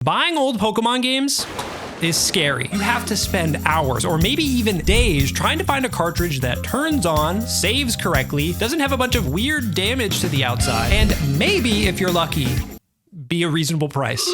Buying old Pokemon games is scary. You have to spend hours or maybe even days trying to find a cartridge that turns on, saves correctly, doesn't have a bunch of weird damage to the outside, and maybe, if you're lucky, be a reasonable price.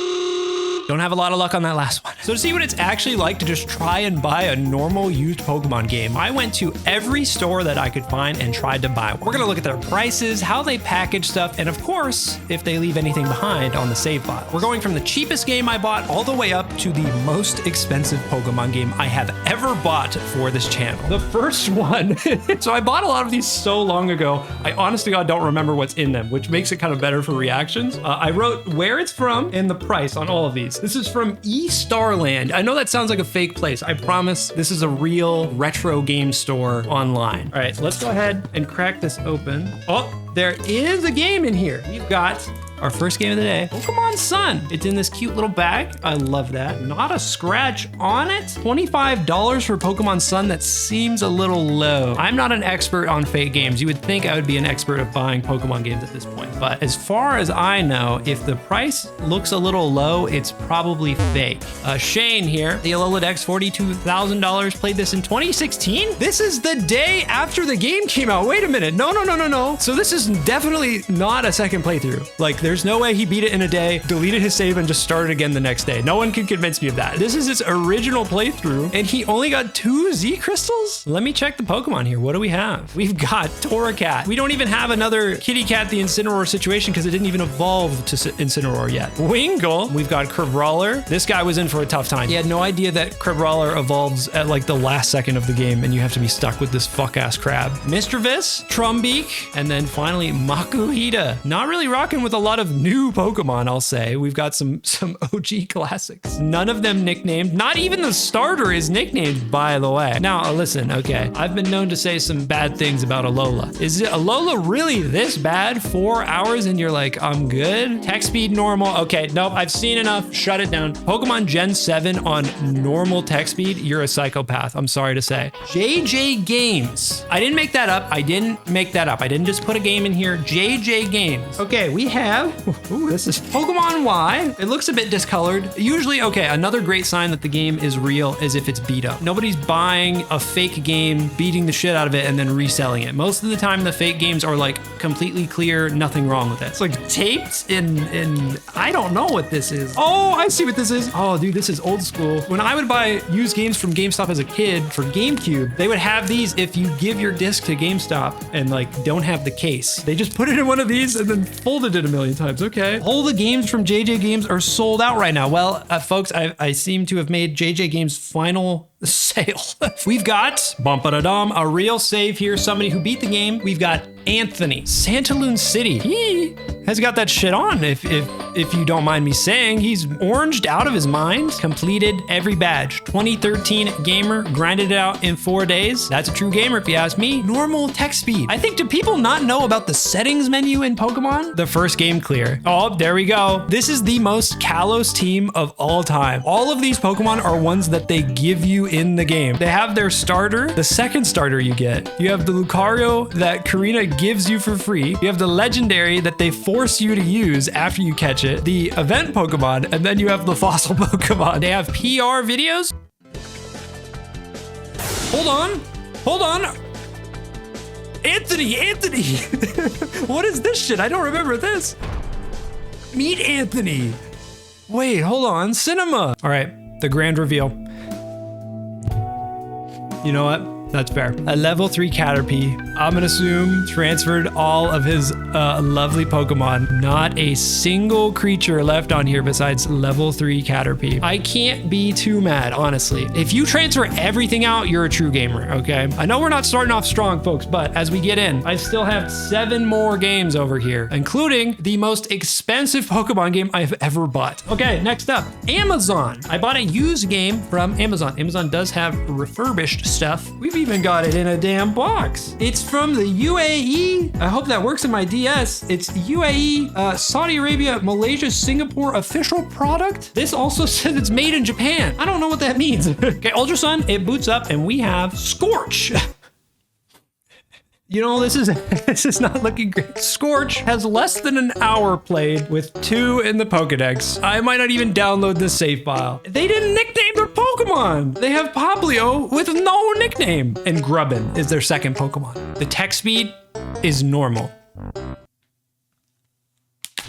Don't have a lot of luck on that last one. So to see what it's actually like to just try and buy a normal used Pokemon game, I went to every store that I could find and tried to buy one. We're gonna look at their prices, how they package stuff, and of course, if they leave anything behind on the save file. We're going from the cheapest game I bought all the way up to the most expensive Pokemon game I have ever bought for this channel. The first one, so I bought a lot of these so long ago, I honest to God don't remember what's in them, which makes it kind of better for reactions. I wrote where it's from and the price on all of these. This is from eStarland. I know that sounds like a fake place. I promise this is a real retro game store online. All right, so let's go ahead and crack this open. Oh, there is a game in here. We've got our first game of the day, Pokemon Sun. It's in this cute little bag. I love that. Not a scratch on it. $25 for Pokemon Sun. That seems a little low. I'm not an expert on fake games. You would think I would be an expert of buying Pokemon games at this point. But as far as I know, if the price looks a little low, it's probably fake. Shane here, the Alola Dex, $42,000. Played this in 2016. This is the day after the game came out. Wait a minute. No. So this is definitely not a second playthrough. Like, there's no way he beat it in a day, deleted his save, and just started again the next day. No one can convince me of that. This is his original playthrough, and he only got 2 Z crystals? Let me check the Pokemon here. What do we have? We've got Torracat. We don't even have another Kitty Cat the Incineroar situation because it didn't even evolve to Incineroar yet. Wingull. We've got Crabrawler. This guy was in for a tough time. He had no idea that Crabrawler evolves at like the last second of the game, and you have to be stuck with this fuck-ass crab. Misdreavus, Trumbeak, and then finally Makuhita. Not really rocking with a lot of new Pokemon, I'll say. We've got some OG classics. None of them nicknamed. Not even the starter is nicknamed, by the way. Now, listen, okay. I've been known to say some bad things about Alola. Is Alola really this bad? 4 hours and you're like, I'm good? Tech speed normal. Okay, nope, I've seen enough. Shut it down. Pokemon Gen 7 on normal tech speed, you're a psychopath. I'm sorry to say. JJ Games. I didn't make that up. I didn't just put a game in here. JJ Games. Okay, we have, ooh, this is Pokemon Y. It looks a bit discolored. Usually, okay, another great sign that the game is real is if it's beat up. Nobody's buying a fake game, beating the shit out of it, and then reselling it. Most of the time, the fake games are like completely clear, nothing wrong with it. It's like taped in I don't know what this is. Oh, I see what this is. Oh, dude, this is old school. When I would buy used games from GameStop as a kid for GameCube, they would have these if you give your disc to GameStop and like don't have the case. They just put it in one of these and then folded it a million times. Okay. All the games from JJ Games are sold out right now. Well, folks, I seem to have made JJ Games' final sale. We've got a real save here. Somebody who beat the game. We've got Anthony, Santaloon City. He has got that shit on. If you don't mind me saying, he's oranged out of his mind. Completed every badge. 2013 gamer, grinded it out in 4 days. That's a true gamer if you ask me. Normal tech speed. I think, do people not know about the settings menu in Pokemon? The first game clear. Oh, there we go. This is the most Kalos team of all time. All of these Pokemon are ones that they give you in the game. They have their starter, the second starter you get. You have the Lucario that Karina gives you for free. You have the legendary that they force you to use after you catch it, the event Pokemon, and then you have the fossil Pokemon. They have PR videos. Hold on. Anthony. What is this shit? I don't remember this. Meet Anthony. Wait, hold on. Cinema. All right, the grand reveal. You know what? That's fair. A level 3 Caterpie, I'm gonna assume, transferred all of his lovely Pokemon. Not a single creature left on here besides level 3 Caterpie. I can't be too mad, honestly. If you transfer everything out, you're a true gamer, okay? I know we're not starting off strong, folks, but as we get in, I still have 7 more games over here, including the most expensive Pokemon game I've ever bought. Okay, next up, Amazon. I bought a used game from Amazon. Amazon does have refurbished stuff. We've even got it in a damn box. It's from the UAE. I hope that works in my DS. It's UAE, Saudi Arabia, Malaysia, Singapore official product. This also says it's made in Japan. I don't know what that means. Okay, Ultra Sun, it boots up and we have Scorch. You know, this is not looking great. Scorch has less than an hour played with 2 in the Pokedex. I might not even download this save file. They didn't nickname their Pokemon. They have Poplio with no nickname. And Grubbin is their second Pokemon. The text speed is normal.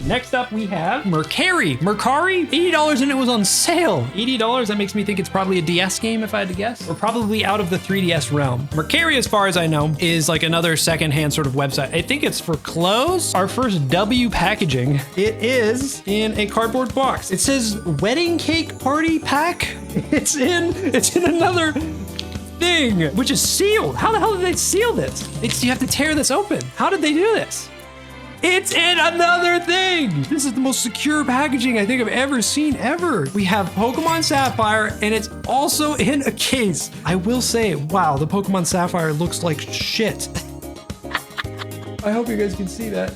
Next up, we have Mercari. $80 and it was on sale. $80, that makes me think it's probably a DS game if I had to guess. We're probably out of the 3DS realm. Mercari, as far as I know, is like another secondhand sort of website. I think it's for clothes. Our first W packaging. It is in a cardboard box. It says wedding cake party pack. It's in another thing, which is sealed. How the hell did they seal this? You have to tear this open. How did they do this? It's in another thing. This is the most secure packaging I think I've ever seen ever. We have Pokemon Sapphire and it's also in a case. I will say, wow, the Pokemon Sapphire looks like shit. I hope you guys can see that.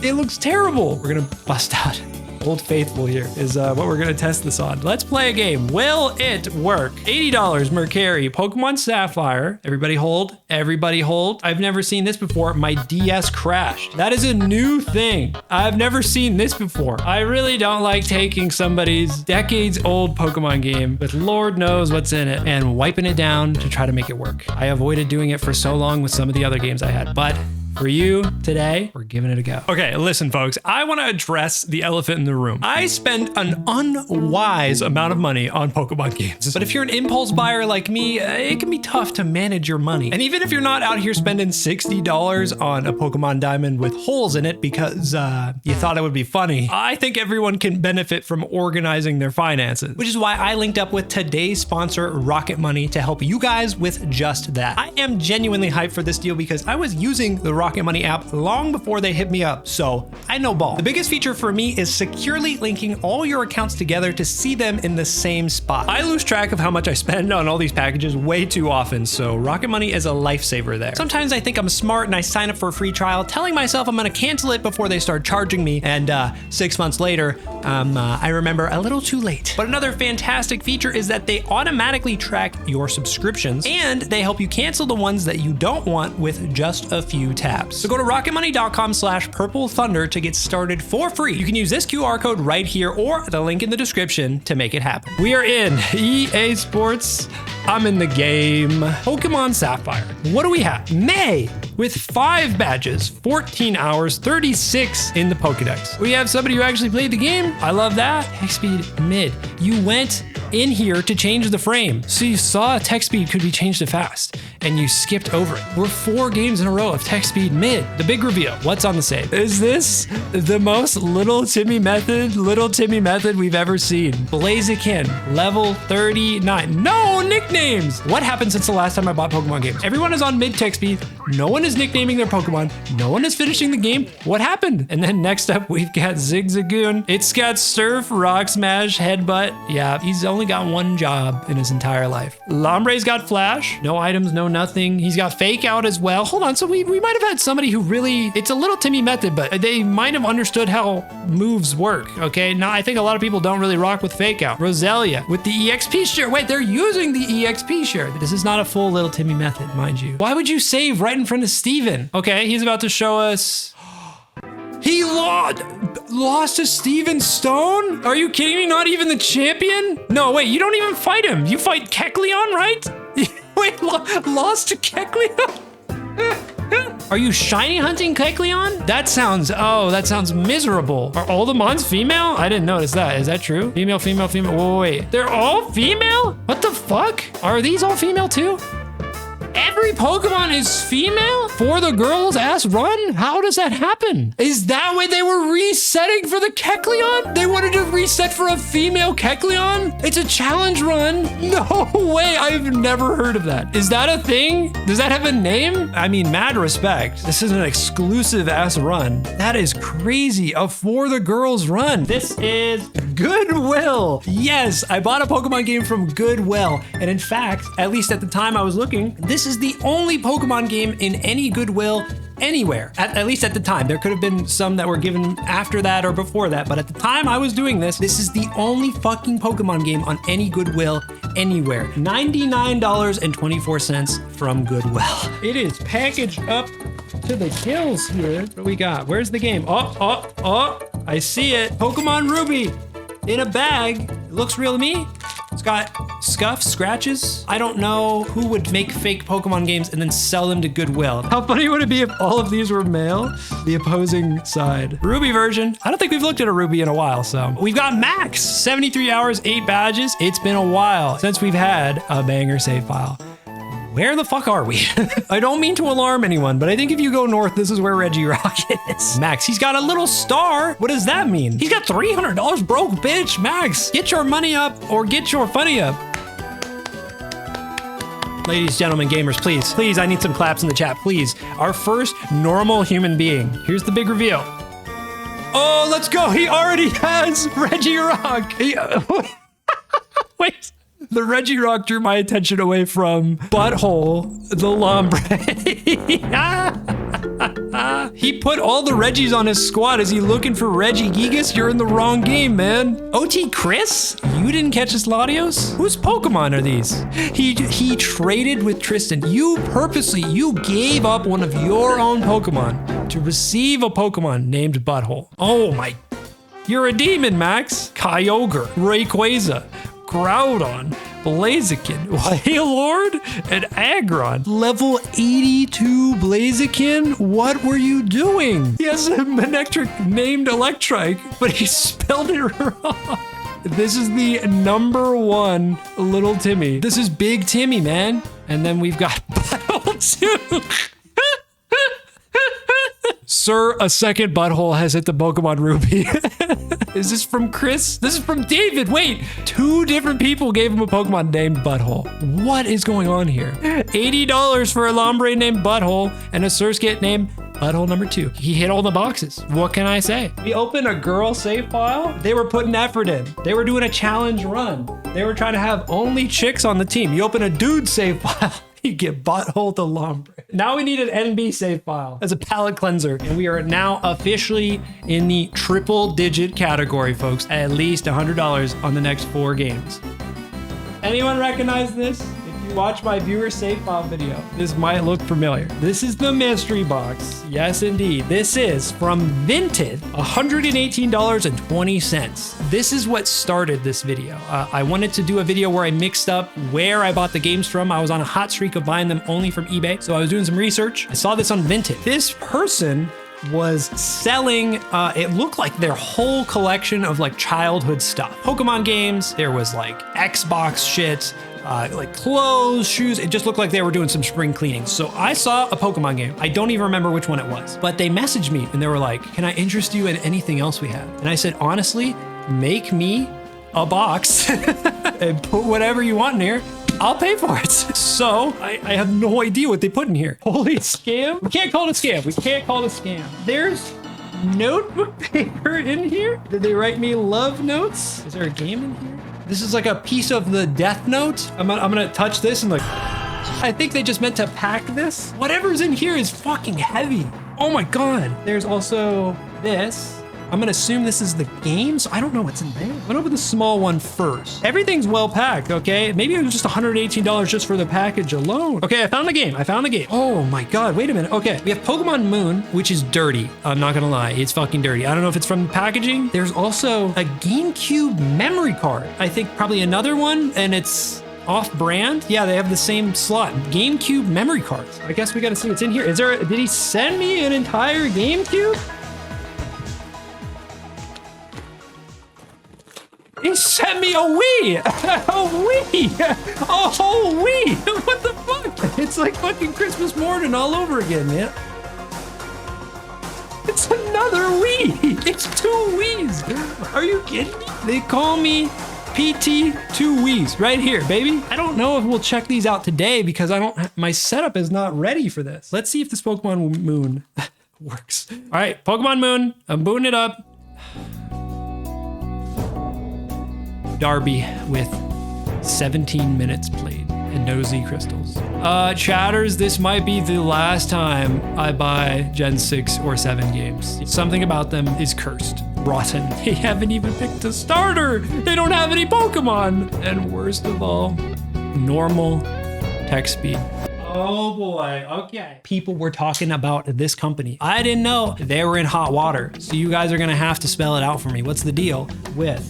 It looks terrible. We're gonna bust out Old Faithful here is what we're gonna test this on. Let's play a game. Will it work? $80 Mercari, Pokemon Sapphire. Everybody hold, everybody hold. I've never seen this before. My DS crashed. That is a new thing. I've never seen this before. I really don't like taking somebody's decades old Pokemon game with Lord knows what's in it and wiping it down to try to make it work. I avoided doing it for so long with some of the other games I had, but for you today, we're giving it a go. Okay, listen, folks, I want to address the elephant in the room. I spend an unwise amount of money on Pokemon games, but if you're an impulse buyer like me, it can be tough to manage your money. And even if you're not out here spending $60 on a Pokemon Diamond with holes in it because you thought it would be funny, I think everyone can benefit from organizing their finances, which is why I linked up with today's sponsor, Rocket Money, to help you guys with just that. I am genuinely hyped for this deal because I was using the Rocket Money app long before they hit me up, so I know ball. The biggest feature for me is securely linking all your accounts together to see them in the same spot. I lose track of how much I spend on all these packages way too often, so Rocket Money is a lifesaver there. Sometimes I think I'm smart and I sign up for a free trial, telling myself I'm gonna cancel it before they start charging me, and 6 months later, I remember a little too late. But another fantastic feature is that they automatically track your subscriptions, and they help you cancel the ones that you don't want with just a few taps. So go to rocketmoney.com/PurpleThunder to get started for free. You can use this QR code right here or the link in the description to make it happen. We are in EA Sports. I'm in the game. Pokemon Sapphire. What do we have? May with 5 badges, 14 hours, 36 in the Pokedex. We have somebody who actually played the game. I love that. Text speed mid. You went in here to change the frame. So you saw text speed could be changed to fast and you skipped over it. We're 4 games in a row of text speed mid. The big reveal, what's on the save? Is this the most little Timmy method we've ever seen? Blaziken, level 39. No nicknames. What happened since the last time I bought Pokemon games? Everyone is on mid text speed. No one is nicknaming their Pokemon. No one is finishing the game. What happened? And then next up, we've got Zigzagoon. It's got Surf, Rock Smash, Headbutt. Yeah, he's only got one job in his entire life. Lombre's got Flash. No items, no nothing. He's got Fake Out as well. Hold on, so we might have had somebody who really, it's a little Timmy method, but they might have understood how moves work, okay? Now, I think a lot of people don't really rock with Fake Out. Roselia with the EXP share. Wait, they're using the EXP share. This is not a full little Timmy method, mind you. Why would you save right in front of Steven? Okay, he's about to show us. He lost to Steven Stone? Are you kidding me? Not even the champion? No, wait, you don't even fight him. You fight Kecleon, right? Wait, lost to Kecleon? Are you shiny hunting Kecleon? That sounds miserable. Are all the Mons female? I didn't notice that. Is that true? Female, female, female. Wait. They're all female? What the fuck? Are these all female too? Every Pokemon is female for the girls' ass run? How does that happen? Is that why they were resetting for the Kecleon? They wanted to reset for a female Kecleon? It's a challenge run? No way, I've never heard of that. Is that a thing? Does that have a name? I mean, mad respect. This is an exclusive ass run. That is crazy, a for the girls run. This is Goodwill. Yes, I bought a Pokemon game from Goodwill. And in fact, at least at the time I was looking, this is the only Pokemon game in any Goodwill anywhere, at least at the time. There could have been some that were given after that or before that, but at the time I was doing this, this is the only fucking Pokemon game on any Goodwill anywhere. $99.24 from Goodwill. It is packaged up to the gills here. What do we got? Where's the game? Oh, I see it. Pokemon Ruby in a bag. It looks real to me. It's got scuffs, scratches. I don't know who would make fake Pokemon games and then sell them to Goodwill. How funny would it be if all of these were male? The opposing side. Ruby version. I don't think we've looked at a Ruby in a while, so. We've got Max, 73 hours, 8 badges. It's been a while since we've had a banger save file. Where the fuck are we? I don't mean to alarm anyone, but I think if you go north, this is where Regirock is. Max, he's got a little star. What does that mean? He's got $300 broke, bitch. Max, get your money up or get your funny up. Ladies, gentlemen, gamers, please, I need some claps in the chat, please. Our first normal human being. Here's the big reveal. Oh, let's go. He already has Regirock. Wait. The Regirock drew my attention away from Butthole, the Lombre. He put all the Reggies on his squad. Is he looking for Regigigas? You're in the wrong game, man. OT Chris? You didn't catch this, Latios? Whose Pokemon are these? He traded with Tristan. You gave up one of your own Pokemon to receive a Pokemon named Butthole. Oh my. You're a demon, Max. Kyogre, Rayquaza, Groudon, Blaziken, Wailord, and Aggron. Level 82 Blaziken? What were you doing? He has a Manectric named Electrike, but he spelled it wrong. This is the #1 little Timmy. This is Big Timmy, man. And then we've got Butthole too. Sir, a second Butthole has hit the Pokemon Ruby. Is this from Chris? This is from David. Wait, 2 different people gave him a Pokemon named Butthole. What is going on here? $80 for a Lombre named Butthole and a Surskit named Butthole #2. He hit all the boxes. What can I say? We opened a girl save file. They were putting effort in. They were doing a challenge run. They were trying to have only chicks on the team. You open a dude save file. You get Butthole to Lombre. Now we need an NB save file as a palate cleanser. And we are now officially in the triple-digit category, folks. At least $100 on the next 4 games. Anyone recognize this? If you watch my viewer save file video, this might look familiar. This is the mystery box. Yes, indeed. This is from Vinted, $118.20. This is what started this video. I wanted to do a video where I mixed up where I bought the games from. I was on a hot streak of buying them only from eBay. So I was doing some research. I saw this on Vinted. This person was selling, it looked like their whole collection of like childhood stuff. Pokemon games, there was like Xbox shit, like clothes, shoes. It just looked like they were doing some spring cleaning. So I saw a Pokemon game. I don't even remember which one it was, but they messaged me and they were like, can I interest you in anything else we have? And I said, honestly, make me a box and put whatever you want in here. I'll pay for it. So I have no idea what they put in here. Holy scam. We can't call it a scam. We can't call it a scam. There's notebook paper in here. Did they write me love notes? Is there a game in here? This is like a piece of the Death Note. I'm gonna touch this and like, I think they just meant to pack this. Whatever's in here is fucking heavy. Oh my God. There's also this. I'm gonna assume this is the game, so I don't know what's in there. I'm gonna open the small one first. Everything's well packed, okay? Maybe it was just $118 just for the package alone. Okay, I found the game. Oh my God, wait a minute. Okay, we have Pokemon Moon, which is dirty. I'm not gonna lie, it's fucking dirty. I don't know if it's from the packaging. There's also a GameCube memory card. I think probably another one, and it's off-brand. Yeah, they have the same slot. GameCube memory cards. I guess we gotta see what's in here. Did he send me an entire GameCube? He sent me a Wii! A Wii! A whole Wii! What the fuck? It's like fucking Christmas morning all over again, man. It's another Wii! It's 2 Wiis! Are you kidding me? They call me PT 2 Wiis right here, baby. I don't know if we'll check these out today because my setup is not ready for this. Let's see if this Pokemon Moon works. All right, Pokemon Moon, I'm booting it up. Darby with 17 minutes played and no Z crystals. Chatters, this might be the last time I buy Gen 6 or 7 games. Something about them is cursed. rotten. They haven't even picked a starter. They don't have any Pokemon. And worst of all, normal text speed. Oh boy, okay. People were talking about this company. I didn't know they were in hot water. So you guys are gonna have to spell it out for me. What's the deal with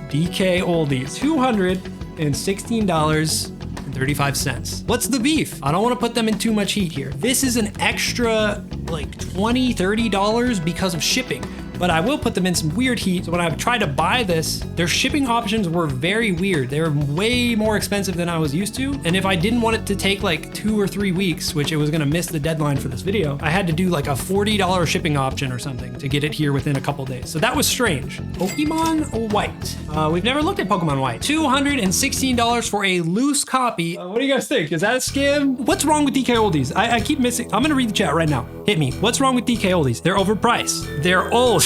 DK Oldies? $216.35. What's the beef? I don't wanna put them in too much heat here. This is an extra like $20, $30 because of shipping. But I will put them in some weird heat. So when I tried to buy this, their shipping options were very weird. They were way more expensive than I was used to. And if I didn't want it to take like 2 or 3 weeks, which it was gonna miss the deadline for this video, I had to do like a $40 shipping option or something to get it here within a couple days. So that was strange. Pokemon White. We've never looked at Pokemon White. $216 for a loose copy. What do you guys think? Is that a scam? What's wrong with DK Oldies? I keep missing. I'm gonna read the chat right now. Hit me. What's wrong with DK Oldies? They're overpriced. They're old.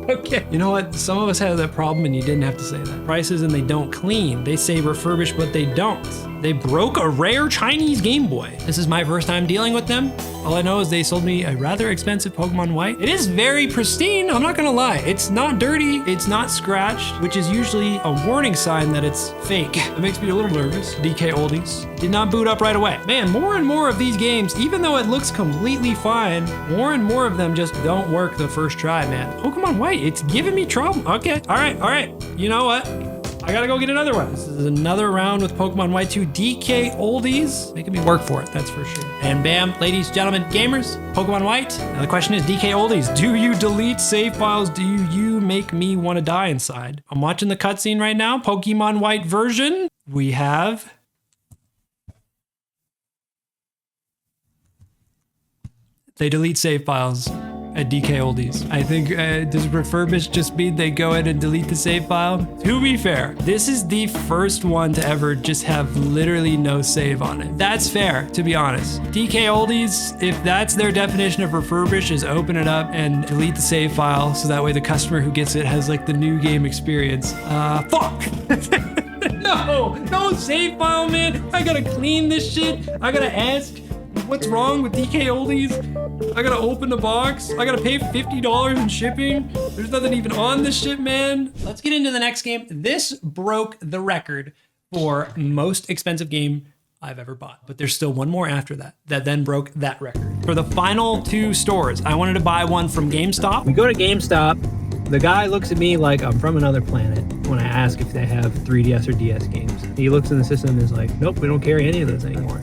Okay. You know what? Some of us have that problem and you didn't have to say that. Prices and they don't clean. They say refurbished, but they don't. They broke a rare Chinese Game Boy. This is my first time dealing with them. All I know is they sold me a rather expensive Pokemon White. It is very pristine, I'm not gonna lie. It's not dirty, it's not scratched, which is usually a warning sign that it's fake. It makes me a little nervous. DK Oldies. Did not boot up right away. Man, more and more of these games, even though it looks completely fine, more and more of them just don't work the first try, man. Pokemon White, it's giving me trouble. Okay, all right. You know what? I gotta go get another one. This is another round with Pokemon White 2 DK Oldies. Making me work for it, that's for sure. And bam, ladies, gentlemen, gamers, Pokemon White. Now the question is, DK Oldies, do you delete save files? Do you make me wanna die inside? I'm watching the cutscene right now, Pokemon White version. We have... They delete save files at DK Oldies. I think, does refurbish just mean they go in and delete the save file? To be fair, this is the first one to ever just have literally no save on it. That's fair, to be honest. DK Oldies, if that's their definition of refurbish, is open it up and delete the save file so that way the customer who gets it has like the new game experience. Fuck! No save file, man. I gotta clean this shit. I gotta ask, what's wrong with DK Oldies? I gotta open the box. I gotta pay $50 in shipping. There's nothing even on this shit, man. Let's get into the next game. This broke the record for most expensive game I've ever bought. But there's still one more after that then broke that record. For the final 2 stores, I wanted to buy one from GameStop. We go to GameStop. The guy looks at me like I'm from another planet when I ask if they have 3DS or DS games. He looks in the system and is like, nope, we don't carry any of those anymore.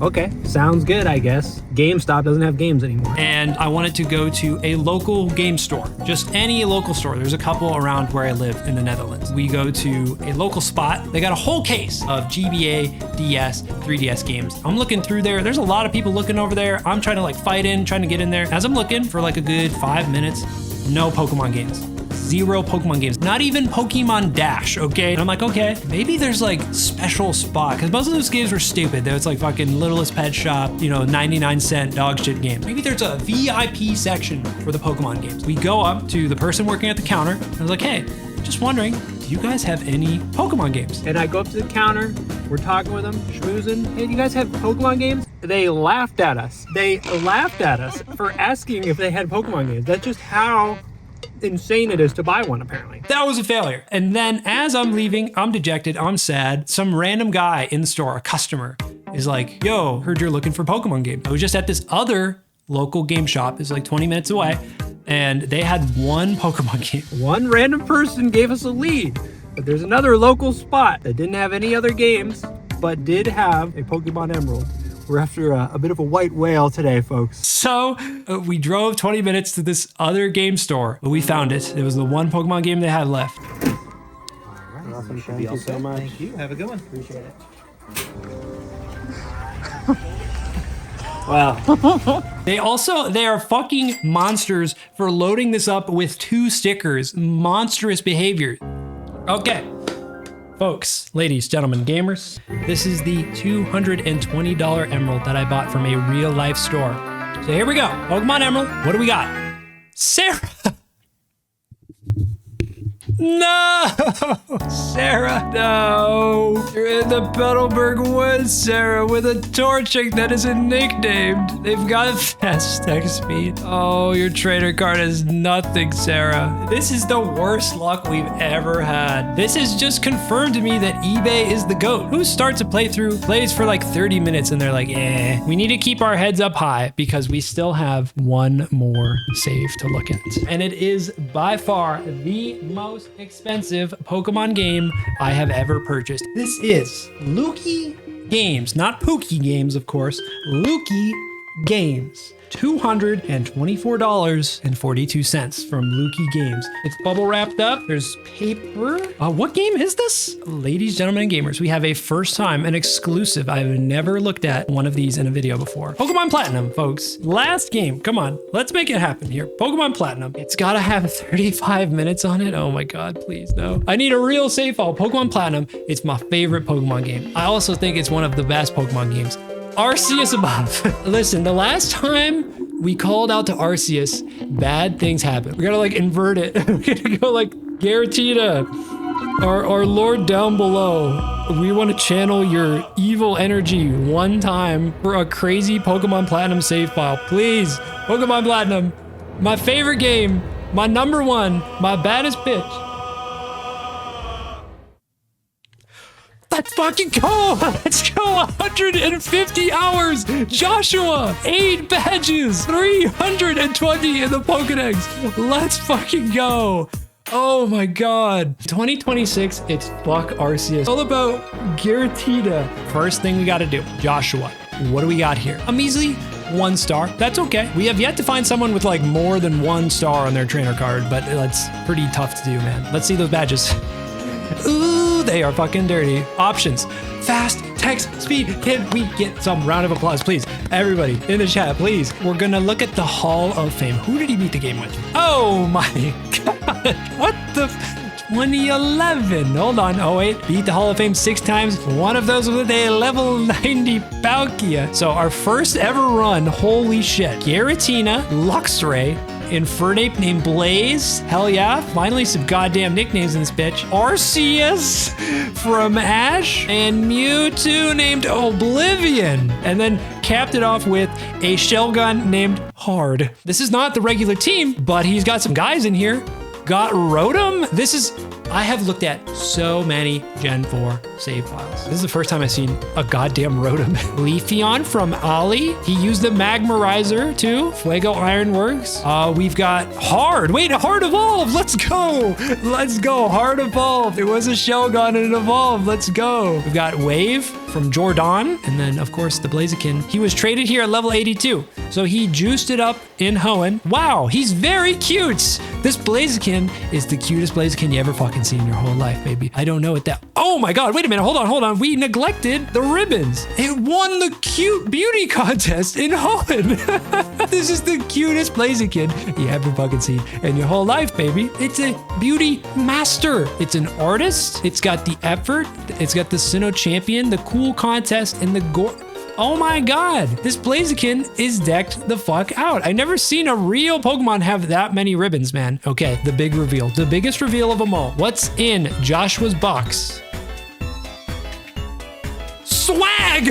Okay, sounds good, I guess. GameStop doesn't have games anymore. And I wanted to go to a local game store, just any local store. There's a couple around where I live in the Netherlands. We go to a local spot. They got a whole case of GBA, DS, 3DS games. I'm looking through there. There's a lot of people looking over there. I'm trying to like fight in, trying to get in there. As I'm looking for like a good 5 minutes, no Pokemon games. 0 Pokemon games, not even Pokemon Dash, okay? And I'm like, okay, maybe there's like special spot, because most of those games were stupid. It's like fucking Littlest Pet Shop, 99-cent dog shit games. Maybe there's a VIP section for the Pokemon games. We go up to the person working at the counter, and I was like, hey, just wondering, do you guys have any Pokemon games? And I go up to the counter, we're talking with them, schmoozing. Hey, do you guys have Pokemon games? They laughed at us. They laughed at us for asking if they had Pokemon games. That's just how insane it is to buy one, apparently. That was a failure. And then as I'm leaving, I'm dejected, I'm sad. Some random guy in the store, a customer, is like, yo, heard you're looking for Pokemon games. I was just at this other local game shop. It's like 20 minutes away. And they had one Pokemon game. One random person gave us a lead. But there's another local spot that didn't have any other games, but did have a Pokemon Emerald. We're after a bit of a white whale today, folks. So we drove 20 minutes to this other game store, but we found it. It was the one Pokemon game they had left. All right. Awesome. Thank you so much. Thank you. Have a good one. Appreciate it. Wow. They are fucking monsters for loading this up with 2 stickers. Monstrous behavior. Okay. Folks, ladies, gentlemen, gamers, this is the $220 emerald that I bought from a real life store. So here we go. Pokemon Emerald. What do we got? Sarah. No, Sarah, no. You're in the Petalburg Woods, Sarah, with a Torchic that isn't nicknamed. They've got fast text speed. Oh, your trader card is nothing, Sarah. This is the worst luck we've ever had. This has just confirmed to me that eBay is the GOAT. Who starts a playthrough, plays for like 30 minutes, and they're like, eh. We need to keep our heads up high because we still have one more save to look at. And it is by far the most expensive Pokemon game I have ever purchased. This is Lukey Games, not Pookie Games, of course. Lukey Games. $224.42 from Lukey Games. It's bubble wrapped up. There's paper. What game is this? Ladies, gentlemen, and gamers, we have a first time, an exclusive. I've never looked at one of these in a video before. Pokemon Platinum, folks. Last game. Come on. Let's make it happen here. Pokemon Platinum. It's got to have 35 minutes on it. Oh my God, please, no. I need a real save file. Pokemon Platinum. It's my favorite Pokemon game. I also think it's one of the best Pokemon games. Arceus above. Listen, the last time we called out to Arceus, bad things happened. We gotta like invert it. We gotta go like Garatina, our Lord down below. We want to channel your evil energy one time for a crazy Pokemon Platinum save file. Please, Pokemon Platinum, my favorite game, my number one, my baddest pitch. Let's fucking go! Let's go! 150 hours! Joshua! 8 badges! 320 in the Pokedex! Let's fucking go! Oh my God. 2026, it's fuck Arceus. All about Giratina. First thing we gotta do, Joshua. What do we got here? A measly 1 star. That's okay. We have yet to find someone with like more than 1 star on their trainer card, but that's pretty tough to do, man. Let's see those badges. Ooh, they are fucking dirty. Options. Fast text speed. Can we get some round of applause, please? Everybody in the chat, please. We're gonna look at the Hall of Fame. Who did he beat the game with? Oh my God. What the? 2011. Hold on. Oh wait. Beat the Hall of Fame 6 times. One of those with a level 90 Palkia. So our first ever run. Holy shit. Giratina, Luxray, Infernape named Blaze. Hell yeah. Finally some goddamn nicknames in this bitch. Arceus from Ash and Mewtwo named Oblivion. And then capped it off with a Shellgun named Hard. This is not the regular team, but he's got some guys in here. Got Rotom. This is, I have looked at so many Gen 4 save files. This is the first time I've seen a goddamn Rotom. Leafeon from Ali. He used the Magmarizer too. Fuego Ironworks. We've got Hard. Wait, Hard Evolved. Let's go. Let's go. Hard Evolved. It was a Shellgun and it evolved. Let's go. We've got Wave from Jordan. And then of course the Blaziken. He was traded here at level 82. So he juiced it up in Hoenn. Wow, he's very cute. This Blaziken is the cutest Blaziken you ever fucking seen in your whole life, baby. I don't know what that. Oh my God, wait a minute. Hold on. We neglected the ribbons. It won the cute beauty contest in Hoenn. This is the cutest Blaziken you ever fucking seen in your whole life, baby. It's a beauty master. It's an artist. It's got the effort. It's got the Sinnoh champion, the cool contest, and the gore. Oh my God, this Blaziken is decked the fuck out. I never seen a real Pokemon have that many ribbons, man. Okay, the big reveal, the biggest reveal of them all. What's in Joshua's box? Swag!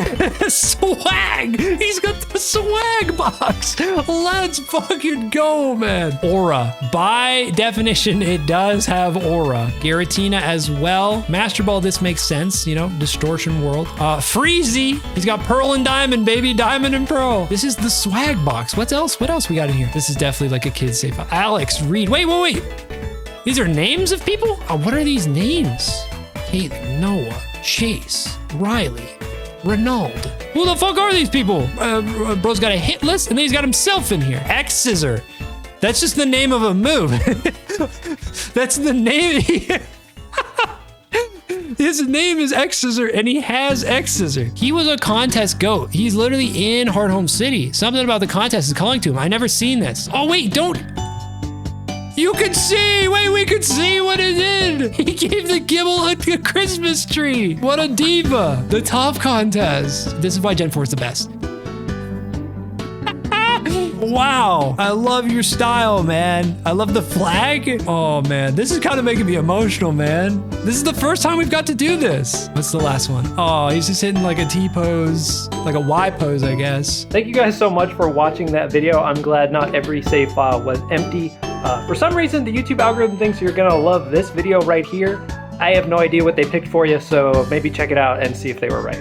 Swag! He's got the swag box! Let's fucking go, man. Aura. By definition, it does have aura. Giratina as well. Master Ball, this makes sense, you know, distortion world. Freezy. He's got Pearl and Diamond, baby. Diamond and Pearl. This is the swag box. What else? What else we got in here? This is definitely like a kid's safe. Alex, Reed. Wait. These are names of people? What are these names? Caitlin, Noah, Chase, Riley, Renaud. Who the fuck are these people? Bro's got a hit list and then he's got himself in here. X-Scissor. That's just the name of a move. That's the name. His name is X-Scissor and he has X-Scissor. He was a contest goat. He's literally in Hearthome City. Something about the contest is calling to him. I never seen this. Oh wait, don't. You could see, wait, we could see what it did. He gave the Gibble a Christmas tree. What a diva. The top contest. This is why Gen 4 is the best. wow. I love your style, man. I love the flag. Oh, man. This is kind of making me emotional, man. This is the first time we've got to do this. What's the last one? Oh, he's just hitting like a T pose, like a Y pose, I guess. Thank you guys so much for watching that video. I'm glad not every save file was empty. For some reason, the YouTube algorithm thinks you're gonna love this video right here. I have no idea what they picked for you, so maybe check it out and see if they were right.